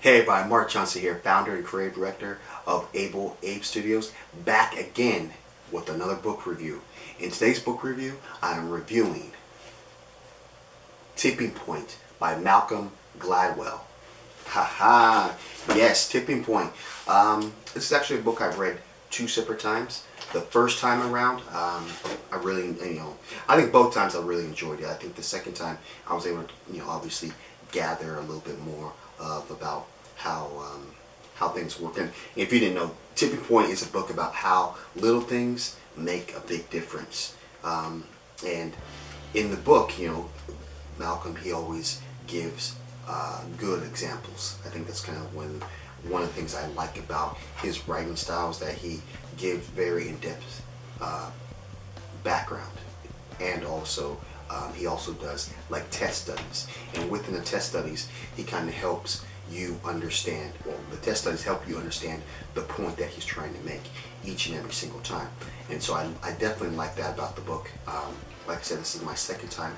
Hey everybody, Mark Johnson here, founder and creative director of Able Abe Studios, back again with another book review. In today's book review, I am reviewing Tipping Point by Malcolm Gladwell. Haha, yes, Tipping Point. This is actually a book I've read two separate times. The first time around, I really, I think both times I really enjoyed it. I think the second time I was able to, obviously gather a little bit more about how things work. And if you didn't know, Tipping Point is a book about how little things make a big difference. And in the book, Malcolm, he always gives good examples. I think that's kind of one of the things I like about his writing style is that he gives very in-depth background, and also he also does like test studies. And within the test studies, he kind of helps you understand, well, the test studies help you understand the point that he's trying to make each and every single time. And so I definitely like that about the book. Like I said, this is my second time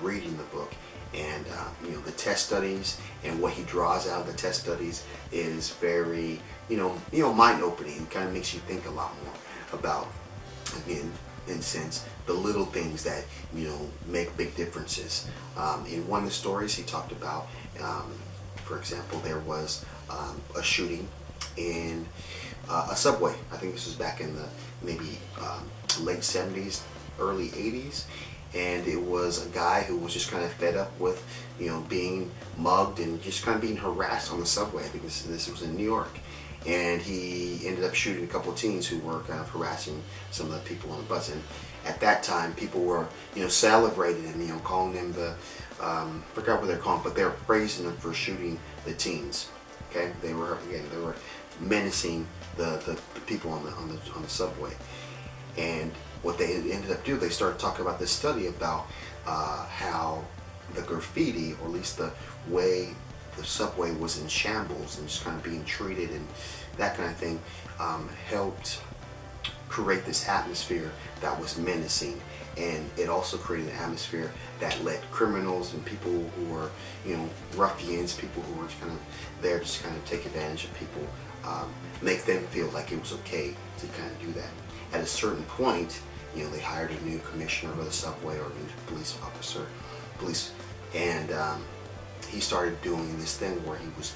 reading the book, and the test studies and what he draws out of the test studies is very mind-opening. It kind of makes you think a lot more about, again, in a sense, the little things that make big differences. In one of the stories he talked about, for example, there was a shooting in a subway. I think this was back in the maybe late 70s, early 80s. And it was a guy who was just kind of fed up with, being mugged and just kind of being harassed on the subway. I think this was in New York. And he ended up shooting a couple of teens who were kind of harassing some of the people on the bus. And at that time, people were, celebrating and, calling them the, forgot what they're calling, but they're praising them for shooting the teens. Okay, they were menacing the people on the subway. And what they ended up doing, they started talking about this study about how the graffiti, or at least the way the subway was in shambles and just kind of being treated and that kind of thing, helped create this atmosphere that was menacing. And it also created an atmosphere that let criminals and people who were, ruffians, people who were kind of there just kind of take advantage of people, make them feel like it was okay to kind of do that. At a certain point, they hired a new commissioner of the subway, or a new police officer, and he started doing this thing where he was,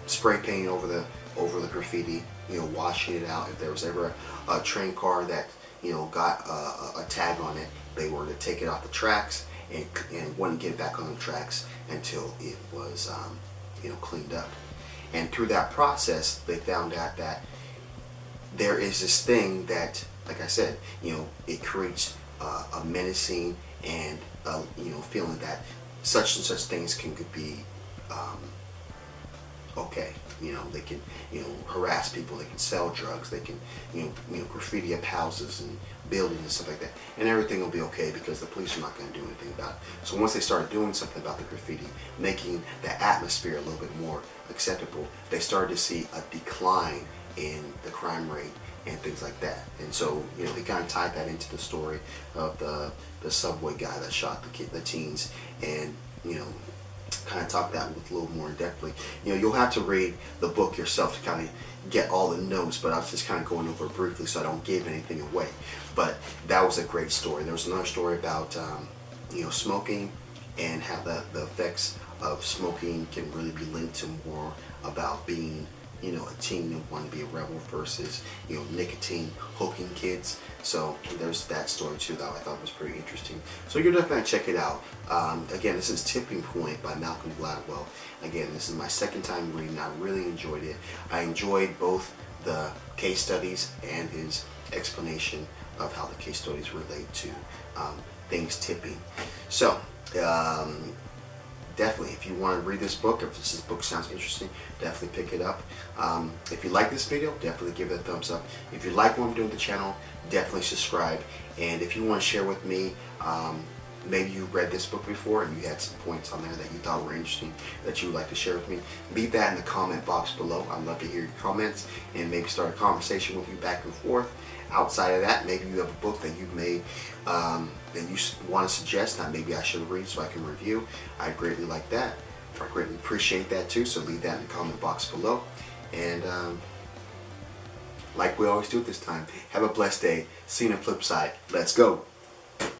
spray painting over the graffiti, washing it out. If there was ever a train car that got a tag on it, they were to take it off the tracks and wouldn't get back on the tracks until it was cleaned up. And through that process, they found out that there is this thing that, like I said, it creates a menacing and feeling that such and such things can be okay. They can harass people, they can sell drugs, they can graffiti up houses and buildings and stuff like that, and everything will be okay because the police are not going to do anything about it. So once they started doing something about the graffiti, making the atmosphere a little bit more acceptable, they started to see a decline in the crime rate and things like that. And so he kind of tied that into the story of the subway guy that shot the teens, and kind of talk that with a little more in depthly. You'll have to read the book yourself to kind of get all the notes, but I was just kind of going over it briefly so I don't give anything away. But that was a great story. There was another story about smoking, and how the effects of smoking can really be linked to more about being a teen and wanting to be a rebel versus nicotine hooking kids. So there's that story too that I thought was pretty interesting. So you're definitely check it out. Again, this is Tipping Point by Malcolm Gladwell. Again, this is my second time reading. I really enjoyed it. I enjoyed both the case studies and his explanation of how the case studies relate to things tipping. So definitely, if you want to read this book, if this book sounds interesting, definitely pick it up. If you like this video, definitely give it a thumbs up. If you like what I'm doing with the channel, definitely subscribe. And if you want to share with me, maybe you read this book before and you had some points on there that you thought were interesting that you would like to share with me, leave that in the comment box below. I'd love to hear your comments and maybe start a conversation with you back and forth. Outside of that, maybe you have a book that you've made that you want to suggest that maybe I should read so I can review. I'd greatly like that. I greatly appreciate that too, so leave that in the comment box below. And like we always do at this time, have a blessed day. See you on the flip side. Let's go.